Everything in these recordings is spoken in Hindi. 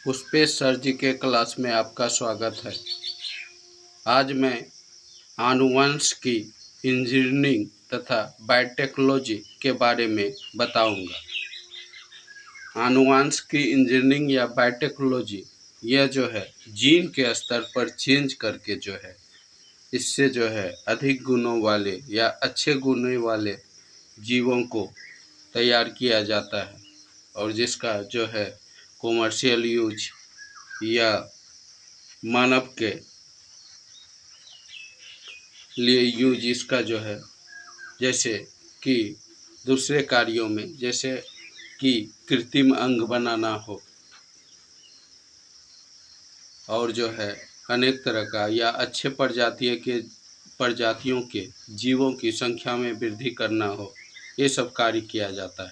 पुष्पेश सर जी के क्लास में आपका स्वागत है। आज मैं आनुवंशिकी इंजीनियरिंग तथा बायोटेक्नोलॉजी के बारे में बताऊंगा। आनुवंशिकी इंजीनियरिंग या बायोटेक्नोलॉजी यह जो है जीन के स्तर पर चेंज करके जो है इससे जो है अधिक गुणों वाले या अच्छे गुणों वाले जीवों को तैयार किया जाता है और जिसका जो है कॉमर्शियल यूज या मानव के लिए यूज इसका जो है जैसे कि दूसरे कार्यों में, जैसे कि कृत्रिम अंग बनाना हो और जो है अनेक तरह का या अच्छे प्रजातियों के जीवों की संख्या में वृद्धि करना हो, ये सब कार्य किया जाता है।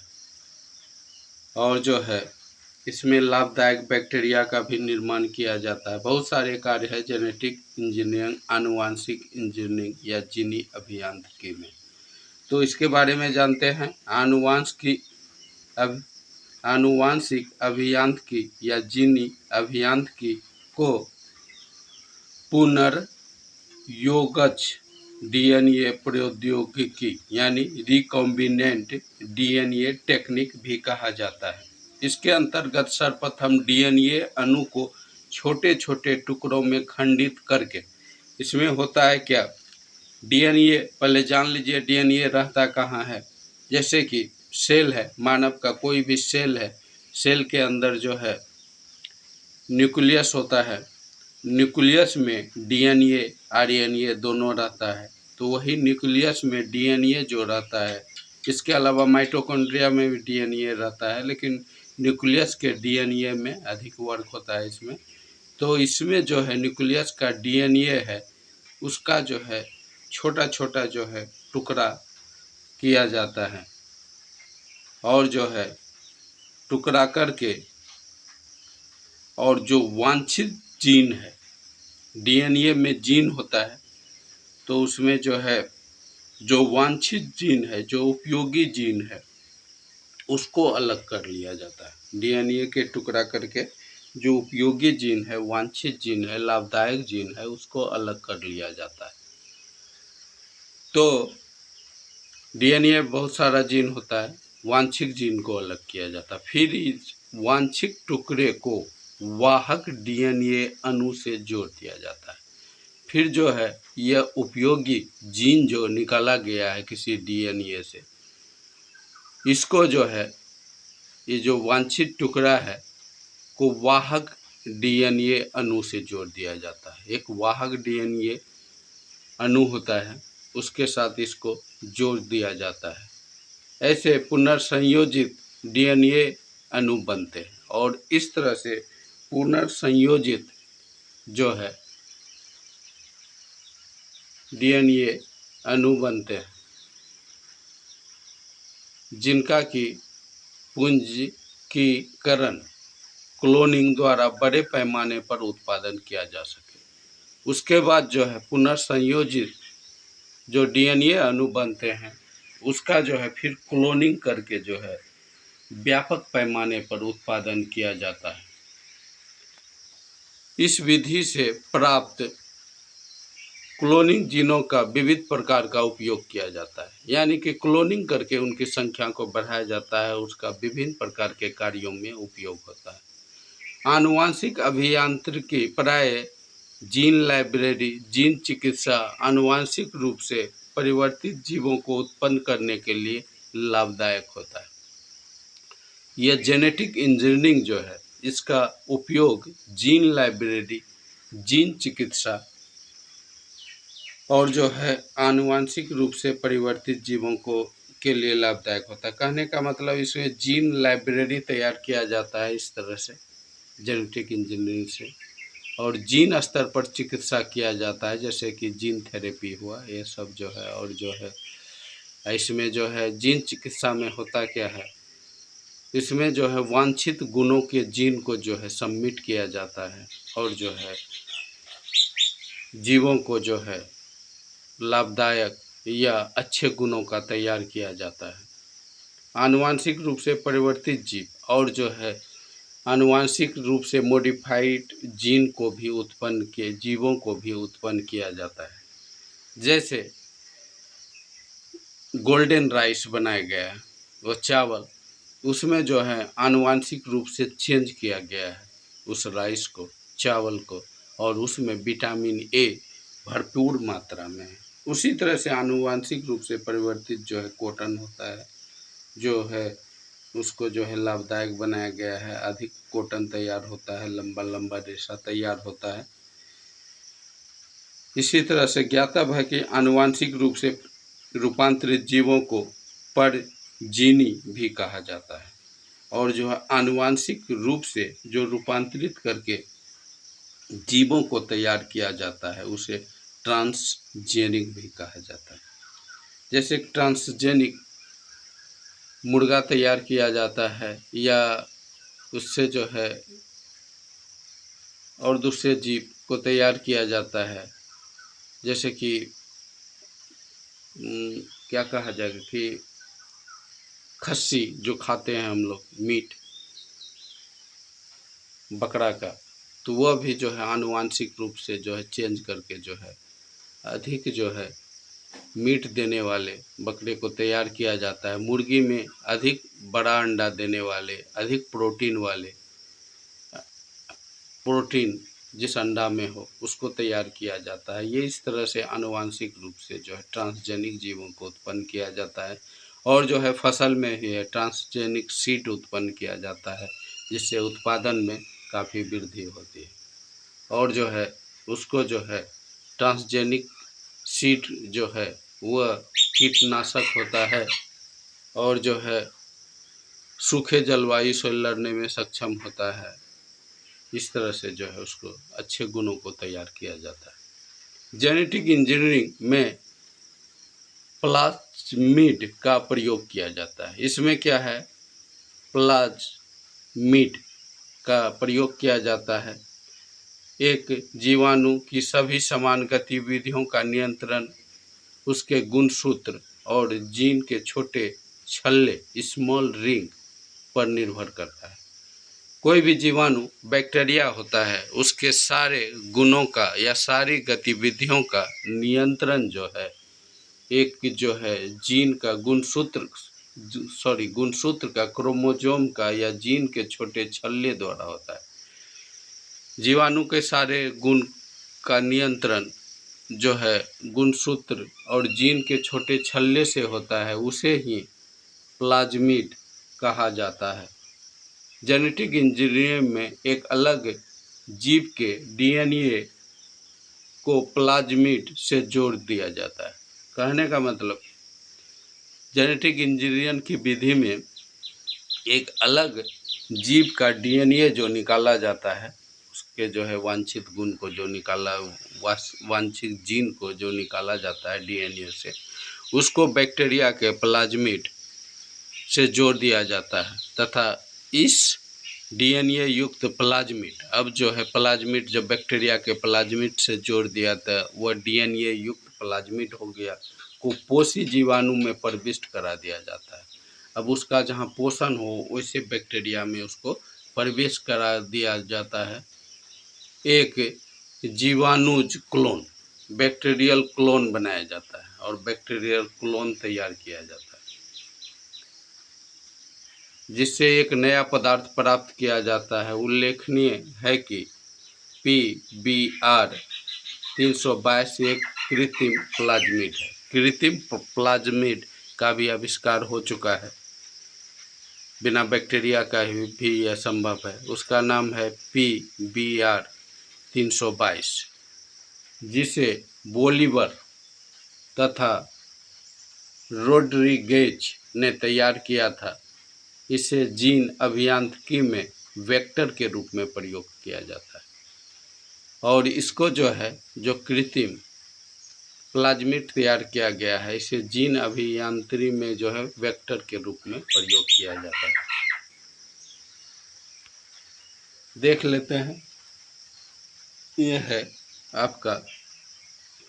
और जो है इसमें लाभदायक बैक्टीरिया का भी निर्माण किया जाता है। बहुत सारे कार्य है जेनेटिक इंजीनियरिंग, आनुवांशिक इंजीनियरिंग या जीनी अभियांत्रिकी में। तो इसके बारे में जानते हैं। आनुवांशिक अभियांत्रिकी या जीनी अभियांत्रिकी को पुनर्योगज डीएनए प्रौद्योगिकी यानी रिकॉम्बिनेंट डीएनए टेक्निक भी कहा जाता है। इसके अंतर्गत सर्वप्रथम डीएनए अणु को छोटे छोटे टुकड़ों में खंडित करके, इसमें होता है क्या, डीएनए पहले जान लीजिए डीएनए रहता कहाँ है। जैसे कि सेल है, मानव का कोई भी सेल है, सेल के अंदर जो है न्यूक्लियस होता है। न्यूक्लियस में डीएनए आरएनए दोनों रहता है। तो वही न्यूक्लियस में डीएनए जो रहता है, इसके अलावा माइटोकॉन्ड्रिया में भी डीएनए रहता है, लेकिन न्यूक्लियस के डीएनए में अधिक वर्क होता है इसमें। तो इसमें जो है न्यूक्लियस का डीएनए है, उसका जो है छोटा छोटा जो है टुकड़ा किया जाता है और जो है टुकड़ा करके, और जो वांछित जीन है, डीएनए में जीन होता है, तो उसमें जो है जो वांछित जीन है, जो उपयोगी जीन है, उसको अलग कर लिया जाता है। डीएनए के टुकड़ा करके जो उपयोगी जीन है, वांछित जीन है, लाभदायक जीन है, उसको अलग कर लिया जाता है। तो डीएनए बहुत सारा जीन होता है, वांछित जीन को अलग किया जाता है। फिर इस वांछित टुकड़े को वाहक डीएनए अणु से जोड़ दिया जाता है। फिर जो है यह उपयोगी जीन जो निकाला गया है किसी डीएनए से, इसको जो है ये जो वांछित टुकड़ा है को वाहक डीएनए अणु से जोड़ दिया जाता है। एक वाहक डीएनए अणु होता है, उसके साथ इसको जोड़ दिया जाता है। ऐसे पुनर्संयोजित डीएनए अणु बनते हैं और इस तरह से पुनर्संयोजित जो है डीएनए अणु बनते हैं, जिनका कि पूंजीकरण क्लोनिंग द्वारा बड़े पैमाने पर उत्पादन किया जा सके। उसके बाद जो है पुनर्संयोजित जो डीएनए अणु बनते हैं, उसका जो है फिर क्लोनिंग करके जो है व्यापक पैमाने पर उत्पादन किया जाता है। इस विधि से प्राप्त क्लोनिंग जीनों का विविध प्रकार का उपयोग किया जाता है, यानी कि क्लोनिंग करके उनकी संख्या को बढ़ाया जाता है, उसका विभिन्न प्रकार के कार्यों में उपयोग होता है। आनुवांशिक अभियांत्रिकी प्राय जीन लाइब्रेरी, जीन चिकित्सा, आनुवांशिक रूप से परिवर्तित जीवों को उत्पन्न करने के लिए लाभदायक होता है। यह जेनेटिक इंजीनियरिंग जो है, इसका उपयोग जीन लाइब्रेरी, जीन चिकित्सा और जो है आनुवांशिक रूप से परिवर्तित जीवों को के लिए लाभदायक होता है। कहने का मतलब इसमें जीन लाइब्रेरी तैयार किया जाता है इस तरह से जेनेटिक इंजीनियरिंग से, और जीन स्तर पर चिकित्सा किया जाता है, जैसे कि जीन थेरेपी हुआ, ये सब जो है। और जो है इसमें जो है जीन चिकित्सा में होता क्या है, इसमें जो है वांछित गुणों के जीन को जो है सबमिट किया जाता है और जो है जीवों को जो है लाभदायक या अच्छे गुणों का तैयार किया जाता है। आनुवांशिक रूप से परिवर्तित जीव और जो है आनुवांशिक रूप से मॉडिफाइड जीन को भी उत्पन्न किए जीवों को भी उत्पन्न किया जाता है। जैसे गोल्डन राइस बनाया गया है, वो चावल, उसमें जो है आनुवांशिक रूप से चेंज किया गया है उस राइस को, चावल को, और उसमें विटामिन ए भरपूर मात्रा में है। उसी तरह से आनुवांशिक रूप से परिवर्तित जो है कॉटन होता है, जो है उसको जो है लाभदायक बनाया गया है, अधिक कॉटन तैयार होता है, लंबा लंबा रेशा तैयार होता है। इसी तरह से ज्ञातव्य है कि आनुवांशिक रूप से रूपांतरित जीवों को परजीवी भी कहा जाता है, और जो है आनुवांशिक रूप से जो रूपांतरित करके जीवों को तैयार किया जाता है उसे ट्रांसजेनिक भी कहा जाता है। जैसे ट्रांसजेनिक मुर्गा तैयार किया जाता है, या उससे जो है और दूसरे जीव को तैयार किया जाता है, जैसे कि क्या कहा जाएगा कि खस्सी जो खाते हैं हम लोग, मीट बकरा का, तो वह भी जो है आनुवांशिक रूप से जो है चेंज करके जो है अधिक जो है मीट देने वाले बकरे को तैयार किया जाता है। मुर्गी में अधिक बड़ा अंडा देने वाले, अधिक प्रोटीन जिस अंडा में हो उसको तैयार किया जाता है। ये इस तरह से आनुवांशिक रूप से जो है ट्रांसजेनिक जीवों को उत्पन्न किया जाता है। और जो है फसल में ही है ट्रांसजेनिक सीड उत्पन्न किया जाता है, जिससे उत्पादन में काफ़ी वृद्धि होती है। और जो है उसको जो है ट्रांसजेनिक सीड जो है वह कीटनाशक होता है, और जो है सूखे जलवायु से लड़ने में सक्षम होता है। इस तरह से जो है उसको अच्छे गुणों को तैयार किया जाता है। जेनेटिक इंजीनियरिंग में प्लाज्मिड का प्रयोग किया जाता है। इसमें क्या है, प्लाज्मिड का प्रयोग किया जाता है एक जीवाणु की सभी समान गतिविधियों का नियंत्रण उसके गुणसूत्र और जीन के छोटे छल्ले स्मॉल रिंग पर निर्भर करता है। कोई भी जीवाणु बैक्टीरिया होता है, उसके सारे गुणों का या सारी गतिविधियों का नियंत्रण जो है एक जो है जीन का गुणसूत्र का, क्रोमोसोम का या जीन के छोटे छल्ले द्वारा होता है। जीवाणु के सारे गुण का नियंत्रण जो है गुणसूत्र और जीन के छोटे छल्ले से होता है, उसे ही प्लाज्मिड कहा जाता है। जेनेटिक इंजीनियरिंग में एक अलग जीव के डीएनए को प्लाज्मिड से जोड़ दिया जाता है। कहने का मतलब जेनेटिक इंजीनियरिंग की विधि में एक अलग जीव का डीएनए जो निकाला जाता है, उसके जो है वांछित गुण को जो वांछित जीन को जो निकाला जाता है डीएनए से, उसको बैक्टीरिया के प्लाज्मिड से जोड़ दिया जाता है, तथा इस डीएनए युक्त प्लाज्मिड, अब जो है प्लाज्मिड जब बैक्टीरिया के प्लाज्मिड से जोड़ दिया तो वह डीएनए युक्त प्लाज्मिड हो गया, को पोषी जीवाणु में प्रविष्ट करा दिया जाता है। अब उसका जहाँ पोषण हो वैसे बैक्टीरिया में उसको प्रवेश करा दिया जाता है। एक जीवाणुज क्लोन, बैक्टीरियल क्लोन बनाया जाता है और बैक्टीरियल क्लोन तैयार किया जाता है, जिससे एक नया पदार्थ प्राप्त किया जाता है। उल्लेखनीय है कि PBr 322 एक कृत्रिम प्लाज्मिड है। कृत्रिम प्लाज्मिड का भी आविष्कार हो चुका है, बिना बैक्टीरिया का भी यह संभव है। उसका नाम है PBr 322, जिसे बोलिवर तथा रोड्रिगेज ने तैयार किया था। इसे जीन अभियांत्रिकी में वेक्टर के रूप में प्रयोग किया जाता है, और इसको जो है जो कृत्रिम प्लाज्मिड तैयार किया गया है, इसे जीन अभियांत्रिकी में जो है वेक्टर के रूप में प्रयोग किया जाता है। देख लेते हैं, यह है आपका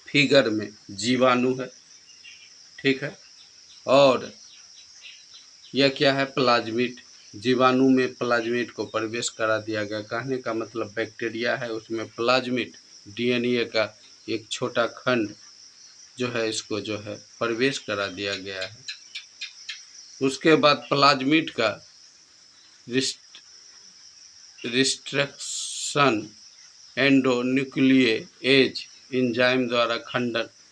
फिगर में जीवाणु है, ठीक है, और यह क्या है, प्लाज्मिड। जीवाणु में प्लाज्मिड को प्रवेश करा दिया गया। कहने का मतलब बैक्टीरिया है, उसमें प्लाज्मिड डीएनए का एक छोटा खंड जो है इसको जो है प्रवेश करा दिया गया है। उसके बाद प्लाज्मिड का रिस्ट्रक्शन एंडोन्यूक्लियेज एंजाइम द्वारा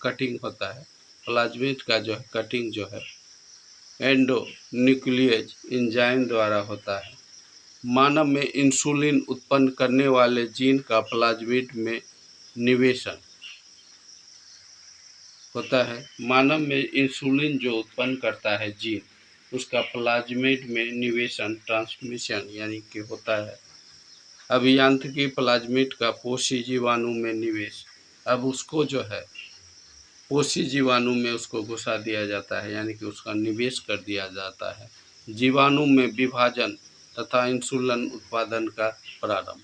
कटिंग होता है। प्लाज्मिड का जो है कटिंग जो है एंडोन्यूक्लियेज एंजाइम द्वारा होता है। मानव में इंसुलिन उत्पन्न करने वाले जीन का प्लाज्मिड में निवेशन होता है। मानव में इंसुलिन जो उत्पन्न करता है जीन, उसका प्लाज्मिड में निवेशन ट्रांसमिशन यानी कि होता है। अभियांत्रिकी प्लाज्मिड का पोषी जीवाणु में निवेश, अब उसको जो है पोषी जीवाणु में उसको घुसा दिया जाता है, यानी कि उसका निवेश कर दिया जाता है। जीवाणु में विभाजन तथा इंसुलिन उत्पादन का प्रारंभ,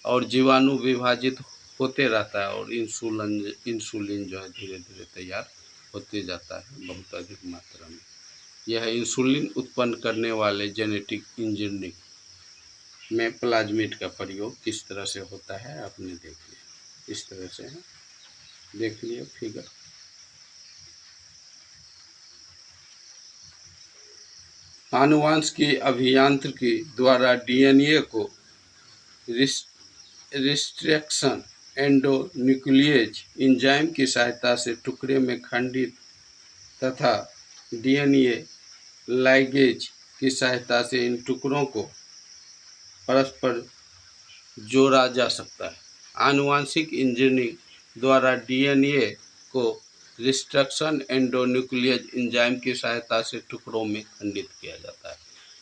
और जीवाणु विभाजित होते रहता है और इंसुलिन जो है धीरे धीरे तैयार होते जाता है बहुत अधिक मात्रा में। यह इंसुलिन उत्पन्न करने वाले जेनेटिक इंजीनियरिंग में प्लाज्मिड का प्रयोग किस तरह से होता है आपने देख लिया। इस तरह से है, देख लिया फिगर। आनुवांशिकी अभियांत्रिकी द्वारा डीएनए को रिस्ट्रक्शन एंडोन्यूक्लियेज एंजाइम की सहायता से टुकड़े में खंडित तथा डीएनए लाइगेज की सहायता से इन टुकड़ों को परस्पर जोड़ा जा सकता है। आनुवांशिक इंजीनियरिंग द्वारा डीएनए को रिस्ट्रक्शन एंडोन्यूक्लियेज एंजाइम की सहायता से टुकड़ों में खंडित किया जाता है,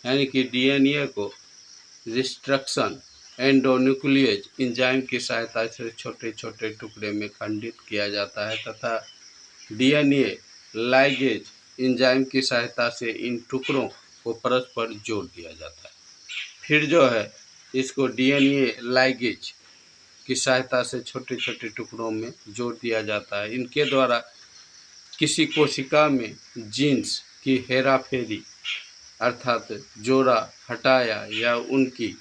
यानी कि डीएनए को रिस्ट्रक्शन एंडोन्यूक्लियेज एंजाइम की सहायता से छोटे छोटे टुकड़े में खंडित किया जाता है तथा डीएनए लाइगेज एंजाइम की सहायता से इन टुकड़ों को परस्पर जोड़ दिया जाता है। फिर जो है इसको डीएनए लाइगेज की सहायता से छोटे छोटे टुकड़ों में जोड़ दिया जाता है। इनके द्वारा किसी कोशिका में जीन्स की हेराफेरी अर्थात जोड़ा हटाया या उनकी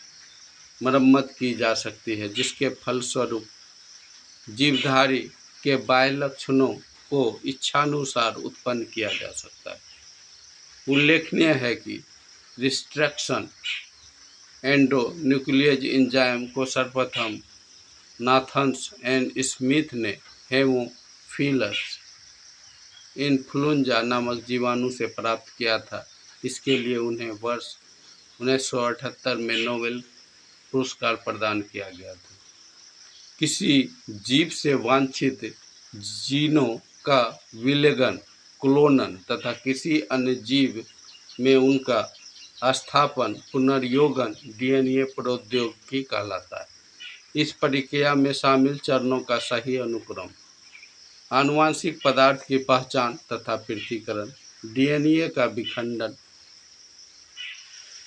मरम्मत की जा सकती है, जिसके फलस्वरूप जीवधारी के बाह्य लक्षणों को इच्छानुसार उत्पन्न किया जा सकता है। उल्लेखनीय है कि रिस्ट्रक्शन एंडोन्यूक्लियेज एंजाइम को सर्वप्रथम नाथन्स एंड स्मिथ ने हेमोफिलस इन्फ्लुएंजा नामक जीवाणु से प्राप्त किया था। इसके लिए उन्हें वर्ष 1978 में नोबेल पुरस्कार प्रदान किया गया था। किसी जीव से वांछित जीनों का विलयन, क्लोनन तथा किसी अन्य जीव में उनका स्थापन पुनर्योगन डीएनए प्रौद्योगिकी कहलाता है। इस प्रक्रिया में शामिल चरणों का सही अनुक्रम, आनुवांशिक पदार्थ की पहचान तथा पृथक्करण, डीएनए का विखंडन।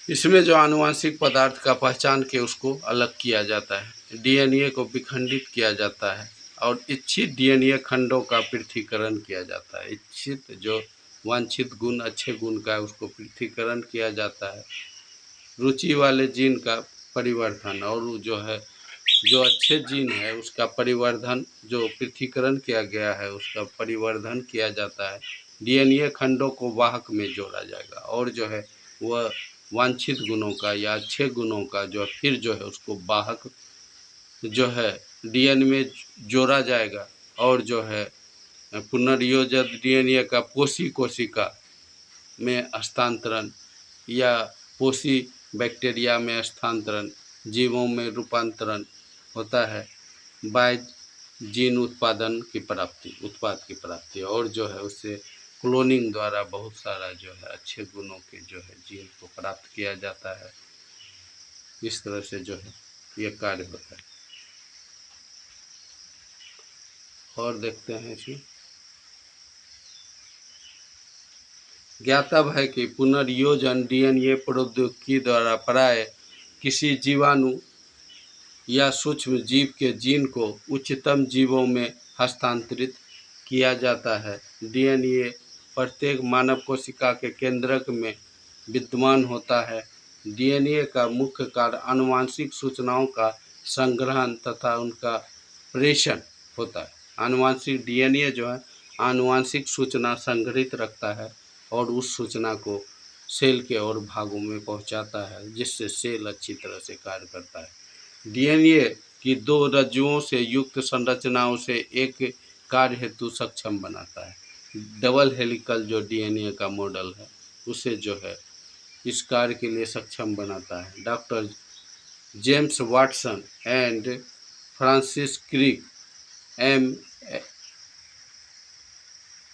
इसमें जो आनुवांशिक पदार्थ का पहचान के उसको अलग किया जाता है, डीएनए को विखंडित किया जाता है और इच्छित डीएनए खंडों का पृथक्करण किया जाता है। इच्छित जो वांछित गुण अच्छे गुण का है उसको पृथक्करण किया जाता है। रुचि वाले जीन का परिवर्धन, और जो अच्छे जीन है उसका परिवर्धन, जो पृथक्करण किया गया है उसका परिवर्धन किया जाता है। डीएनए खंडों को वाहक में जोड़ा जाएगा और जो है वह वांछित गुणों का या अच्छे गुणों का जो फिर जो है उसको वाहक जो है डीएनए में जोड़ा जाएगा और जो है पुनर्योजित डीएनए का पोषी कोशिका में हस्तांतरण या पोषी बैक्टीरिया में हस्तांतरण, जीवों में रूपांतरण होता है। बाय जीन उत्पाद की प्राप्ति और जो है उससे क्लोनिंग द्वारा बहुत सारा जो है अच्छे गुणों के जो है जीन को प्राप्त किया जाता है। इस तरह से जो है ये कार्य होता है। और देखते हैं इसमें ज्ञातव्य है कि पुनर्योजन डीएनए प्रौद्योगिकी द्वारा प्राय किसी जीवाणु या सूक्ष्म जीव के जीन को उच्चतम जीवों में हस्तांतरित किया जाता है। डीएनए प्रत्येक मानव कोशिका के केंद्रक में विद्यमान होता है, डीएनए का मुख्य कार्य आनुवंशिक सूचनाओं का संग्रहण तथा उनका प्रेषण होता है। आनुवंशिक डीएनए जो है आनुवंशिक सूचना संग्रहित रखता है और उस सूचना को सेल के और भागों में पहुंचाता है, जिससे सेल अच्छी तरह से कार्य करता है। डीएनए की दो रज्जुओं से युक्त संरचनाओं से एक कार्य हेतु सक्षम बनाता है। डबल हेलिकल जो डीएनए का मॉडल है उसे जो है इस कार्य के लिए सक्षम बनाता है। Doctor James Watson and Francis Crick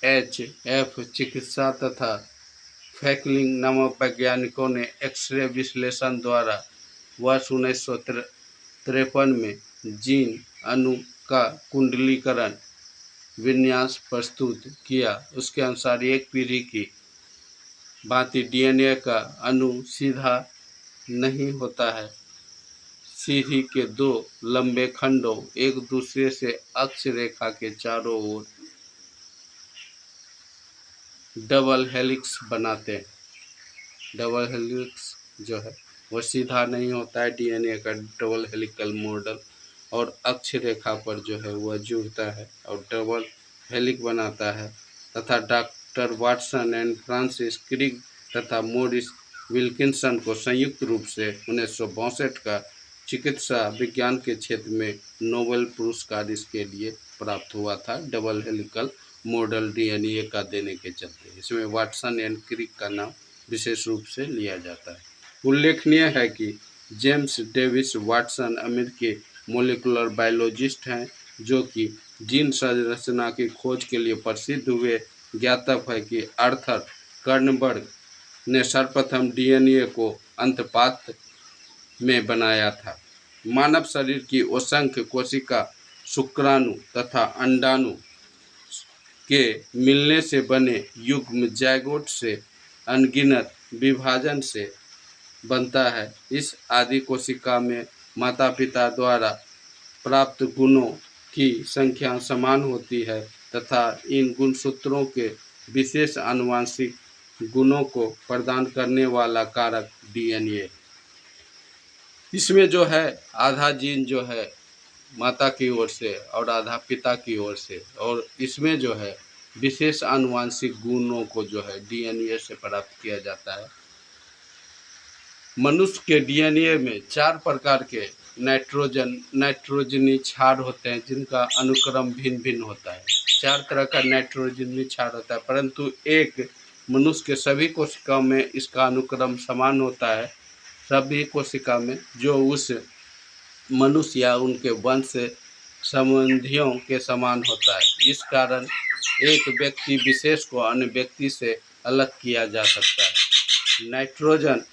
MHF चिकित्सा तथा फैकलिंग नामक वैज्ञानिकों ने एक्सरे विश्लेषण द्वारा वर्ष 1953 में जीन अणु का कुंडलीकरण विन्यास प्रस्तुत किया। उसके अनुसार एक पीढ़ी की भांति डीएनए का अणु सीधा नहीं होता है। सीढ़ी के दो लंबे खंडों एक दूसरे से अक्ष रेखा के चारों ओर डबल हेलिक्स बनाते हैं। डबल हेलिक्स जो है वह सीधा नहीं होता है, डीएनए का डबल हेलिकल मॉडल, और अक्ष रेखा पर जो है वह जुड़ता है और डबल हेलिक बनाता है। तथा doctor Watson and Francis Crick तथा मॉरिस विल्किंसन को संयुक्त रूप से 1962 का चिकित्सा विज्ञान के क्षेत्र में नोबेल पुरस्कार इसके लिए प्राप्त हुआ था, डबल हेलिकल मॉडल डीएनए का देने के चलते। इसमें वाटसन एंड क्रिक का नाम विशेष रूप से लिया जाता है। उल्लेखनीय है कि जेम्स डेविस वाटसन अमेरिकी मोलिकुलर बायोलॉजिस्ट हैं जो कि जीन संरचना की खोज के लिए प्रसिद्ध हुए। ज्ञातव्य है कि आर्थर कर्नबर्ग ने सर्वप्रथम डीएनए को अंतपात्र में बनाया था। मानव शरीर की असंख्य कोशिका शुक्राणु तथा अंडाणु के मिलने से बने युग्म जैगोट से अनगिनत विभाजन से बनता है। इस आदि कोशिका में माता पिता द्वारा प्राप्त गुणों की संख्या समान होती है तथा इन गुणसूत्रों के विशेष आनुवंशिक गुणों को प्रदान करने वाला कारक डीएनए। इसमें जो है आधा जीन जो है माता की ओर से और आधा पिता की ओर से, और इसमें जो है विशेष आनुवंशिक गुणों को जो है डीएनए से प्राप्त किया जाता है। मनुष्य के डीएनए में 4 प्रकार के नाइट्रोजनी क्षार होते हैं जिनका अनुक्रम भिन्न भिन्न होता है। 4 तरह का नाइट्रोजनी क्षार होता है, परंतु एक मनुष्य के सभी कोशिकाओं में इसका अनुक्रम समान होता है। सभी कोशिका में जो उस मनुष्य या उनके वंश संबंधियों के समान होता है। इस कारण एक व्यक्ति विशेष को अन्य व्यक्ति से अलग किया जा सकता है। नाइट्रोजन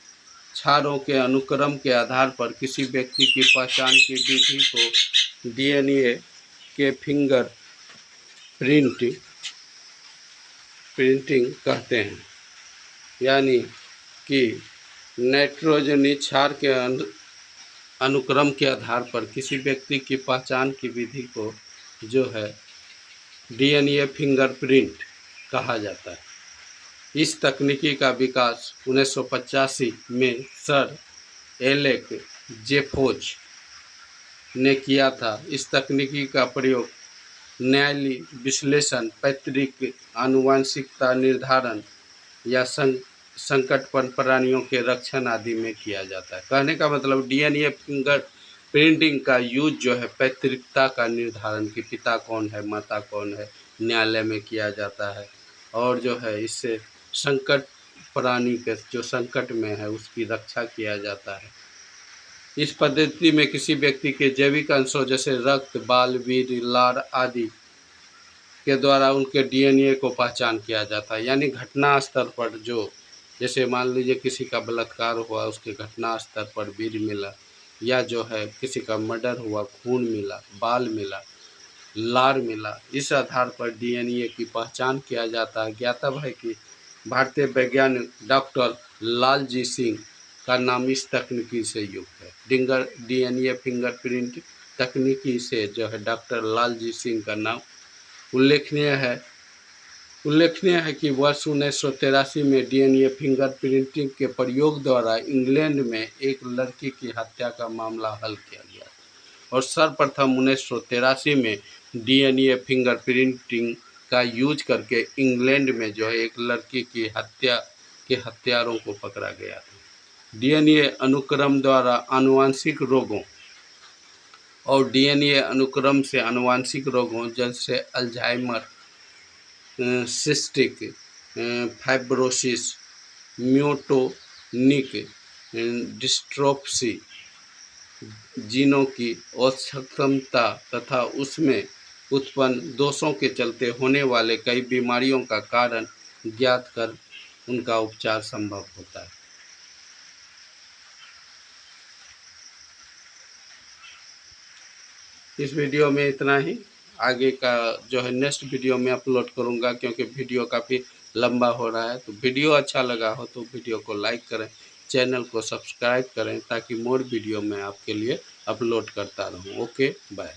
क्षारों के अनुक्रम के आधार पर किसी व्यक्ति की पहचान की विधि को डीएनए के फिंगर प्रिंटिंग कहते हैं। यानी कि नाइट्रोजनी क्षार के अनुक्रम के आधार पर किसी व्यक्ति की पहचान की विधि को जो है डीएनए फिंगरप्रिंट कहा जाता है। इस तकनीकी का विकास 1985 में सर एलेक जेफोज ने किया था। इस तकनीकी का प्रयोग न्यायालयी विश्लेषण, पैतृक आनुवंशिकता निर्धारण या संकटपन प्राणियों के रक्षण आदि में किया जाता है। कहने का मतलब डीएनए फिंगर प्रिंटिंग का यूज जो है पैतृकता का निर्धारण कि पिता कौन है माता कौन है न्यायालय में किया जाता है, और जो है इससे संकट प्राणी के जो संकट में है उसकी रक्षा किया जाता है। इस पद्धति में किसी व्यक्ति के जैविक अंशों जैसे रक्त, बाल, वीर्य, लार आदि के द्वारा उनके डीएनए को पहचान किया जाता है। यानी घटना स्तर पर जो, जैसे मान लीजिए किसी का बलात्कार हुआ, उसके घटना स्तर पर वीर्य मिला, या जो है किसी का मर्डर हुआ, खून मिला, बाल मिला, लार मिला, इस आधार पर डीएनए की पहचान किया जाता है। ज्ञातव्य है कि भारतीय वैज्ञानिक डॉक्टर लालजी सिंह का नाम इस तकनीकी से युक्त है। डीएनए फिंगरप्रिंट तकनीकी से जो है डॉक्टर लालजी सिंह का नाम उल्लेखनीय है। उल्लेखनीय है कि वर्ष 1983 में डीएनए फिंगरप्रिंटिंग के प्रयोग द्वारा इंग्लैंड में एक लड़की की हत्या का मामला हल किया गया और सर्वप्रथम 1983 में डीएनए फिंगरप्रिंटिंग का यूज करके इंग्लैंड में जो है एक लड़की की हत्या के हत्यारों को पकड़ा गया था। डीएनए अनुक्रम द्वारा आनुवंशिक रोगों और डीएनए अनुक्रम से आनुवंशिक रोगों जैसे अल्जाइमर, सिस्टिक फाइब्रोसिस, म्यूटोनिक डिस्ट्रोफी, जीनों की असक्षमता तथा उसमें उत्पन्न दोषों के चलते होने वाले कई बीमारियों का कारण ज्ञात कर उनका उपचार संभव होता है। इस वीडियो में इतना ही। आगे का जो है नेक्स्ट वीडियो में अपलोड करूंगा, क्योंकि वीडियो काफ़ी लंबा हो रहा है। तो वीडियो अच्छा लगा हो तो वीडियो को लाइक करें, चैनल को सब्सक्राइब करें, ताकि मोर वीडियो मैं आपके लिए अपलोड करता रहूं। Okay, bye.